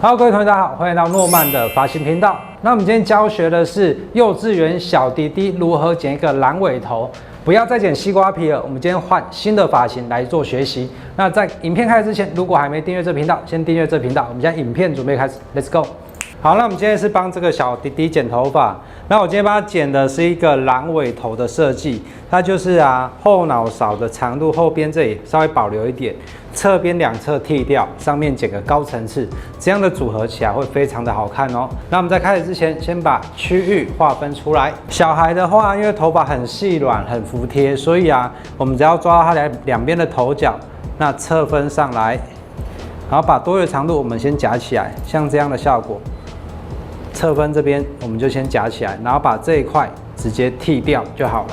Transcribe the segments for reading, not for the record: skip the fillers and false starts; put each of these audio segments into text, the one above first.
Hello， 各位同学，大家好，欢迎来到诺曼的发型频道。那我们今天教学的是幼稚园小弟弟如何剪一个狼尾头，不要再剪西瓜皮了。我们今天换新的发型来做学习。那在影片开始之前，如果还没订阅这频道，先订阅这频道。我们现在影片准备开始 ，Let's go。好，那我们今天是帮这个小弟弟剪头发。那我今天帮他剪的是一个狼尾头的设计，它就是后脑勺的长度后边这里稍微保留一点，侧边两侧剃掉，上面剪个高层次，这样的组合起来会非常的好看哦。那我们在开始之前，先把区域划分出来。小孩的话，因为头发很细软、很服帖，所以我们只要抓到它两边的头角，那侧分上来，然后把多余的长度我们先夹起来，像这样的效果。侧分这边我们就先夹起来，然后把这一块直接剃掉就好了。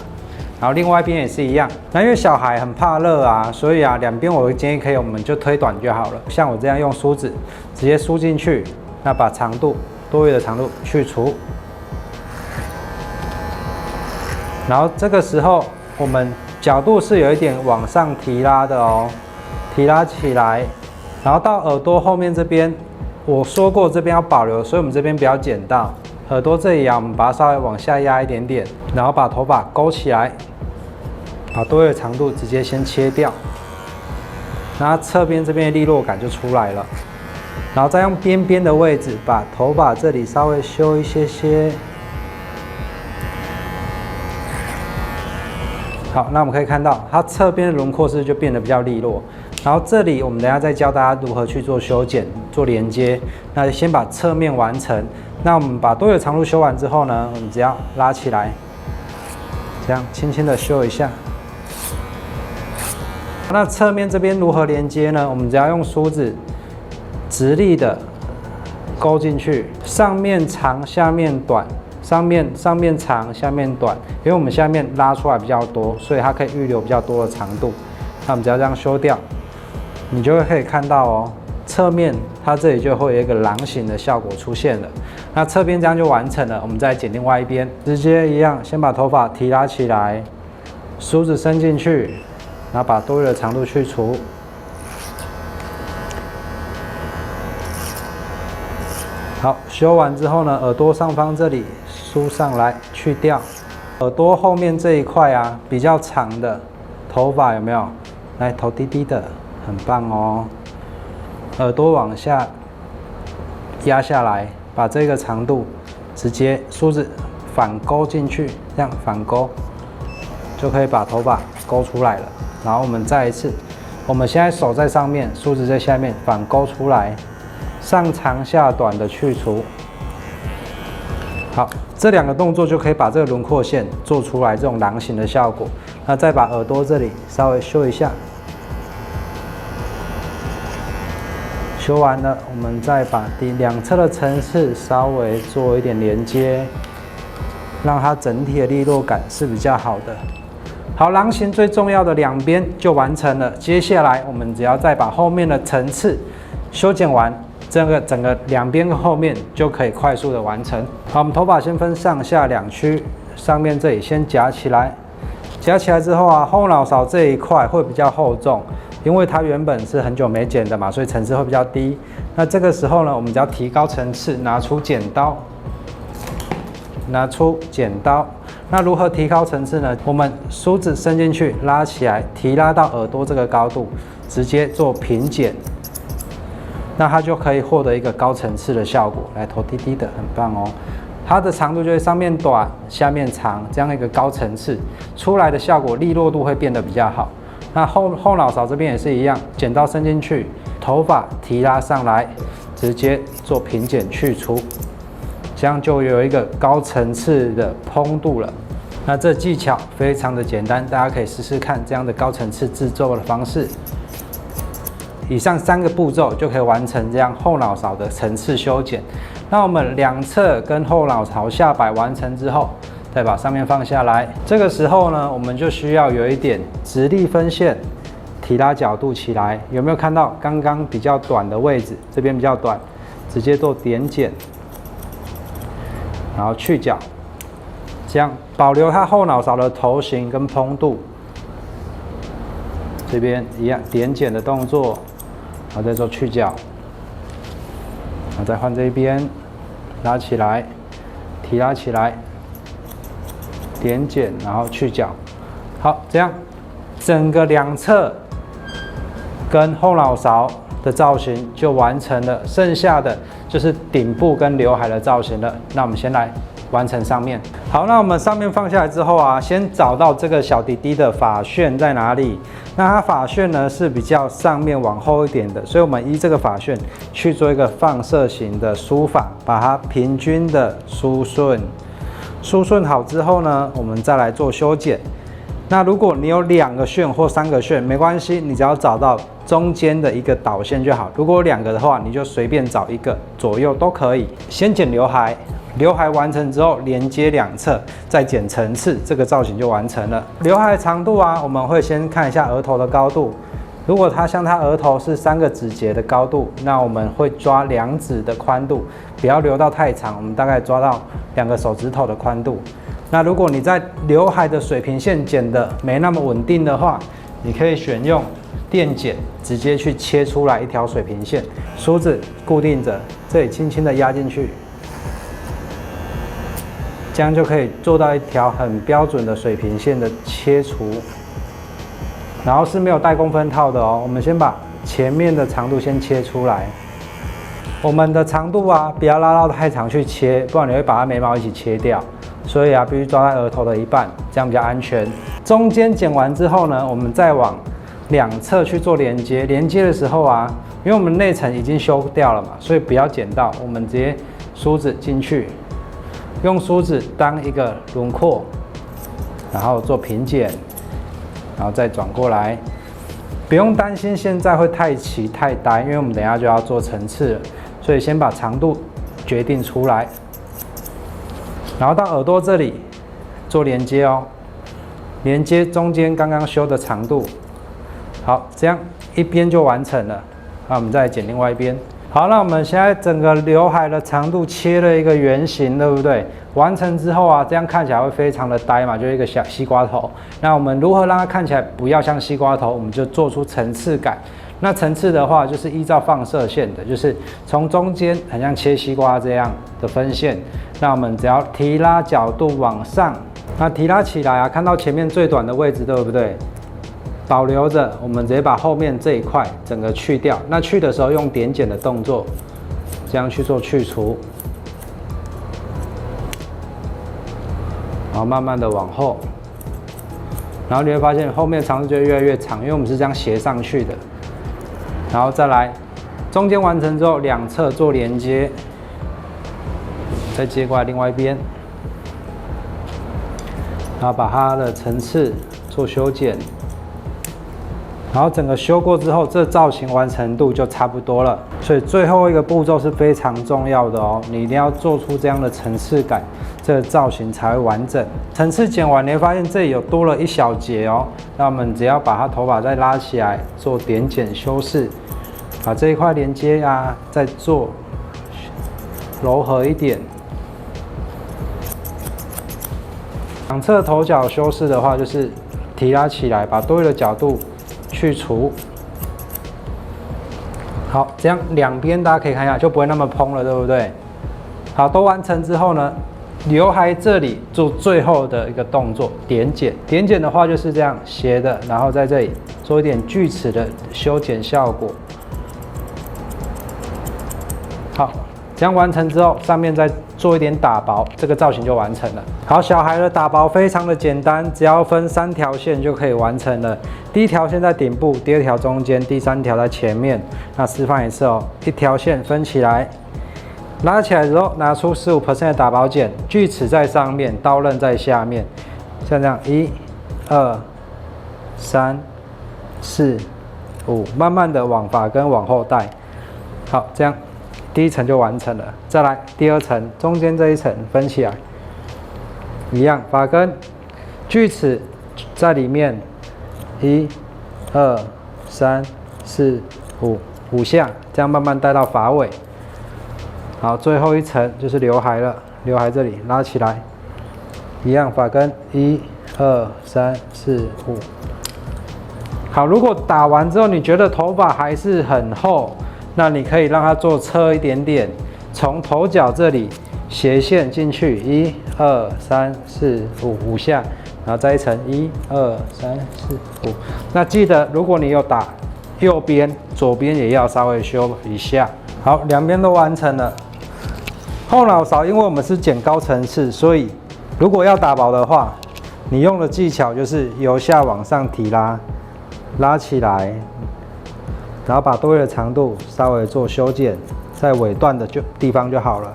然后另外一边也是一样。那因为小孩很怕热所以两边我建议可以，我们就推短就好了。像我这样用梳子直接梳进去，那把长度多余的长度去除。然后这个时候我们角度是有一点往上提拉的哦，提拉起来，然后到耳朵后面这边。我说过这边要保留，所以我们这边不要剪到耳朵这里我们把它稍微往下压一点点，然后把头发勾起来，把多余的长度直接先切掉，然后侧边这边的利落感就出来了，然后再用边边的位置把头发这里稍微修一些。好，那我们可以看到它侧边的轮廓是就变得比较利落。然后这里我们等一下再教大家如何去做修剪、做连接。那先把侧面完成。那我们把多余的长度修完之后呢，我们只要拉起来，这样轻轻的修一下。那侧面这边如何连接呢？我们只要用梳子直立的勾进去，上面长，下面短。上面长，下面短，因为我们下面拉出来比较多，所以它可以预留比较多的长度。那我们只要这样修掉，你就会可以看到哦，侧面它这里就会有一个狼形的效果出现了。那侧边这样就完成了，我们再剪另外一边，直接一样，先把头发提拉起来，梳子伸进去，然后把多余的长度去除。好，修完之后呢，耳朵上方这里梳上来去掉，耳朵后面这一块比较长的头发有没有？来，头低低的，很棒哦。耳朵往下压下来，把这个长度直接梳子反勾进去，这样反勾就可以把头发勾出来了。然后我们再一次，我们现在手在上面，梳子在下面，反勾出来。上长下短的去除，好，这两个动作就可以把这个轮廓线做出来这种狼形的效果。那再把耳朵这里稍微修一下，修完了，我们再把两侧的层次稍微做一点连接，让它整体的利落感是比较好的。好，狼形最重要的两边就完成了，接下来我们只要再把后面的层次修剪完。整个两边跟后面就可以快速的完成。好，我们头发先分上下两区，上面这里先夹起来，夹起来之后后脑勺这一块会比较厚重，因为它原本是很久没剪的嘛，所以层次会比较低。那这个时候呢，我们只要提高层次，拿出剪刀，那如何提高层次呢？我们梳子伸进去，拉起来，提拉到耳朵这个高度，直接做平剪。那它就可以获得一个高层次的效果，来，头低低的，很棒哦。它的长度就会上面短，下面长，这样一个高层次出来的效果，利落度会变得比较好。那后脑勺这边也是一样，剪刀伸进去，头发提拉上来，直接做平剪去除，这样就有一个高层次的蓬度了。那这技巧非常的简单，大家可以试试看这样的高层次制作的方式。以上3个步骤就可以完成这样后脑勺的层次修剪。那我们两侧跟后脑勺下摆完成之后，再把上面放下来。这个时候呢，我们就需要有一点直立分线，提拉角度起来。有没有看到刚刚比较短的位置？这边比较短，直接做点剪，然后去角，这样保留它后脑勺的头型跟蓬度。这边一样点剪的动作。然后再做去角，然后再换这一边，拉起来，提拉起来，点剪，然后去角。好，这样整个两侧跟后脑勺的造型就完成了，剩下的就是顶部跟刘海的造型了。那我们先来完成上面。好，那我们上面放下来之后啊，先找到这个小弟弟的发旋在哪里。那它发旋呢是比较上面往后一点的，所以我们依这个发旋去做一个放射型的梳法，把它平均的梳顺。梳顺好之后呢，我们再来做修剪。那如果你有2个旋或3个旋，没关系，你只要找到中间的一个导线就好。如果有2个的话，你就随便找一个，左右都可以。先剪刘海，刘海完成之后，连接2侧，再剪层次，这个造型就完成了。刘海长度啊，我们会先看一下额头的高度。如果它像它额头是3个指节的高度，那我们会抓2指的宽度，不要留到太长，我们大概抓到2个手指头的宽度。那如果你在刘海的水平线剪的没那么稳定的话，你可以选用电剪，直接去切出来一条水平线，梳子固定着，这里轻轻的压进去，这样就可以做到一条很标准的水平线的切除。然后是没有带公分套的哦，我们先把前面的长度先切出来。我们的长度啊，不要拉到太长去切，不然你会把它眉毛一起切掉。所以啊，必须抓在额头的一半，这样比较安全。中间剪完之后呢，我们再往2侧去做连接。连接的时候啊，因为我们内层已经修掉了嘛，所以不要剪到，我们直接梳子进去，用梳子当一个轮廓，然后做平剪，然后再转过来。不用担心现在会太齐太呆，因为我们等一下就要做层次了，所以先把长度决定出来。然后到耳朵这里做连接哦，连接中间刚刚修的长度。好，这样一边就完成了。那我们再来剪另外一边。好，那我们现在整个刘海的长度切了一个圆形，对不对？完成之后啊，这样看起来会非常的呆嘛，就是一个小西瓜头。那我们如何让它看起来不要像西瓜头？我们就做出层次感。那层次的话，就是依照放射线的，就是从中间很像切西瓜这样的分线。那我们只要提拉角度往上，那提拉起来啊，看到前面最短的位置，对不对？保留着，我们直接把后面这一块整个去掉。那去的时候用点剪的动作，这样去做去除，然后慢慢的往后，然后你会发现后面长度就越来越长，因为我们是这样斜上去的。然后再来，中间完成之后，2侧做连接，再接过来另外一边，然后把它的层次做修剪，然后整个修过之后，这造型完成度就差不多了。所以最后一个步骤是非常重要的哦，你一定要做出这样的层次感，这个造型才会完整。层次剪完，你会发现这里有多了一小节哦。那我们只要把它头发再拉起来，做点剪修饰，把这一块连接啊再做柔和一点。2侧头角修饰的话，就是提拉起来，把多余的角度去除。好，这样2边大家可以看一下，就不会那么蓬了，对不对？好，都完成之后呢，刘海这里做最后的一个动作，点剪。点剪的话就是这样斜的，然后在这里做一点锯齿的修剪效果。好，这样完成之后，上面再做一点打薄，这个造型就完成了。好，小孩的打薄非常的简单，只要分3条线就可以完成了。第1条线在顶部，第2条中间，第3条在前面。那示范一次哦，1条线分起来，拉起来之后，拿出15% 的打薄剪，锯齿在上面，刀刃在下面，像这样1、2、3、4、5，慢慢的往发根往后带。好，这样第1层就完成了。再来第2层，中间这一层分起来，一样发根，锯齿在里面，1、2、3、4、5下，这样慢慢带到发尾。好，最后一层就是刘海了，刘海这里拉起来，一样发根，1、2、3、4、5。好，如果打完之后你觉得头发还是很厚，那你可以让它做侧一点点，从头角这里斜线进去，1、2、3、4、5下，然后再一层1、2、3、4、5。那记得，如果你有打右边，左边也要稍微修一下。好，两边都完成了。后脑勺，因为我们是剪高层次，所以如果要打薄的话，你用的技巧就是由下往上提拉，拉起来，然后把多余的长度稍微做修剪，在尾段的地方就好了。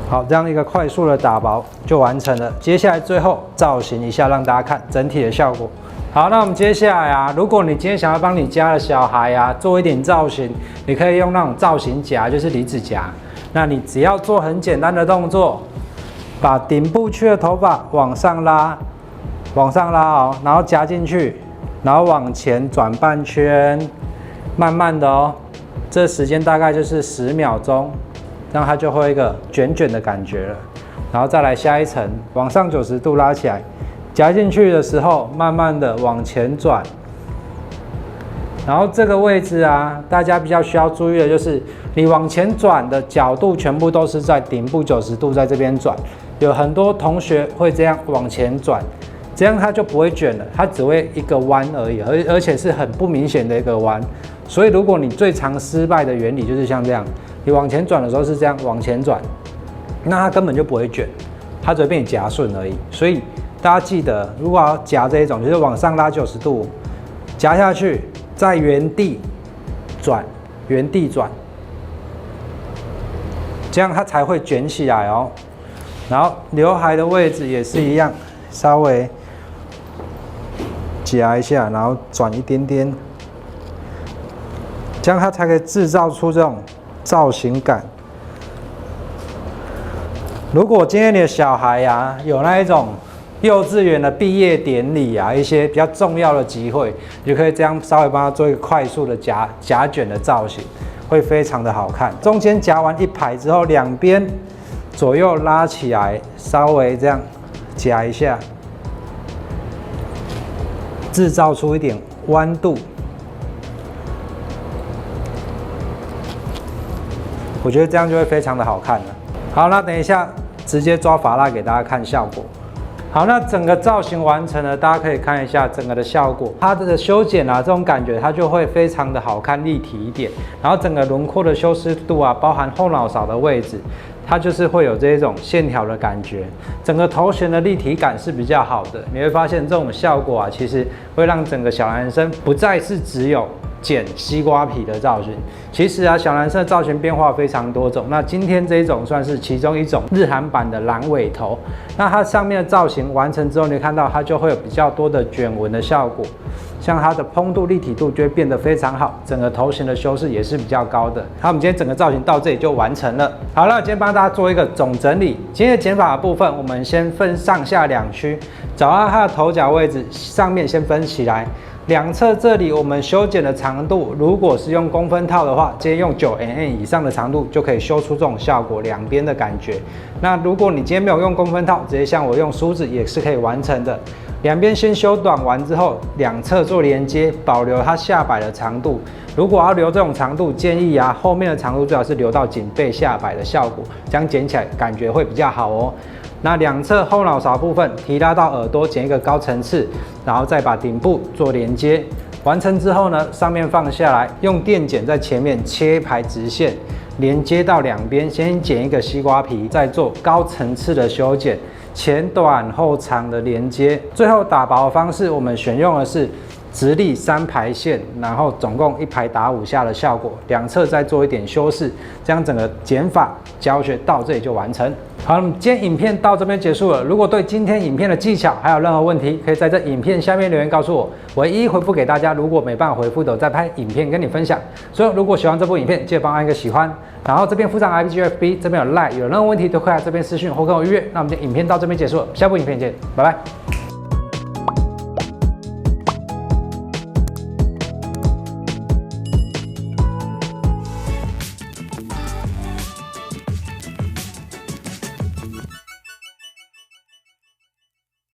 好，这样一个快速的打薄就完成了。接下来最后造型一下，让大家看整体的效果。好，那我们接下来啊，如果你今天想要帮你家的小孩啊做一点造型，你可以用那种造型夹，就是离子夹。那你只要做很简单的动作，把顶部区的头发往上拉，哦，然后夹进去，然后往前转半圈，慢慢的哦，这时间大概就是10秒钟，这样它就会有一个卷卷的感觉了。然后再来下一层，往上90度拉起来。夹进去的时候，慢慢的往前转，然后这个位置啊，大家比较需要注意的就是，你往前转的角度全部都是在顶部90度，在这边转。有很多同学会这样往前转，这样它就不会卷了，它只会一个弯而已，而且是很不明显的一个弯。所以如果你最常失败的原理就是像这样，你往前转的时候是这样往前转，那它根本就不会卷，它只会被你夹顺而已。所以大家记得，如果要夹这一种，就是往上拉90度，夹下去，在原地转，这样它才会卷起来哦。然后刘海的位置也是一样，稍微夹一下，然后转一点点，这样它才可以制造出这种造型感。如果今天你的小孩呀，有那一种幼稚园的毕业典礼啊，一些比较重要的集会，你就可以这样稍微帮他做一个快速的夹卷的造型，会非常的好看。中间夹完一排之后，两边左右拉起来，稍微这样夹一下，制造出一点弯度。我觉得这样就会非常的好看了。好，那等一下直接抓发蜡给大家看效果。好，那整个造型完成了，大家可以看一下整个的效果。它的修剪啊，这种感觉它就会非常的好看、立体一点。然后整个轮廓的修饰度啊，包含后脑勺的位置，它就是会有这种线条的感觉。整个头衔的立体感是比较好的。你会发现这种效果啊，其实会让整个小男生不再是只有剪西瓜皮的造型。其实啊，小男生的造型变化非常多种。那今天这一种算是其中一种日韩版的狼尾头。那它上面的造型完成之后，你会看到它就会有比较多的卷纹的效果，像它的蓬度、立体度就会变得非常好，整个头型的修饰也是比较高的。好，我们今天整个造型到这里就完成了。好了，今天帮大家做一个总整理。今天的剪法的部分，我们先分上下两区，找到它的头角位置，上面先分起来。两侧这里我们修剪的长度，如果是用公分套的话，直接用9mm以上的长度就可以修出这种效果，两边的感觉。那如果你今天没有用公分套，直接像我用梳子也是可以完成的。两边先修短完之后，两侧做连接，保留它下摆的长度。如果要留这种长度，建议啊后面的长度最好是留到颈背下摆的效果，这样剪起来感觉会比较好哦。那两侧后脑勺部分提拉到耳朵，剪一个高层次，然后再把顶部做连接。完成之后呢，上面放下来，用电剪在前面切一排直线，连接到两边，先剪一个西瓜皮，再做高层次的修剪，前短后长的连接。最后打薄的方式，我们选用的是直立3排线，然后总共1排打5下的效果，两侧再做一点修饰，这样整个剪法教学到这里就完成。好，那么今天影片到这边结束了。如果对今天影片的技巧还有任何问题，可以在这影片下面留言告诉我，我会一一回复给大家。如果没办法回复的，我再拍影片跟你分享。所以如果喜欢这部影片，记得帮我按一个喜欢。然后这边附上 IGFB， 这边有 LINE， 有任何问题都可以在这边私讯或跟我预约。那我们今天影片到这边结束了，下部影片见，拜拜。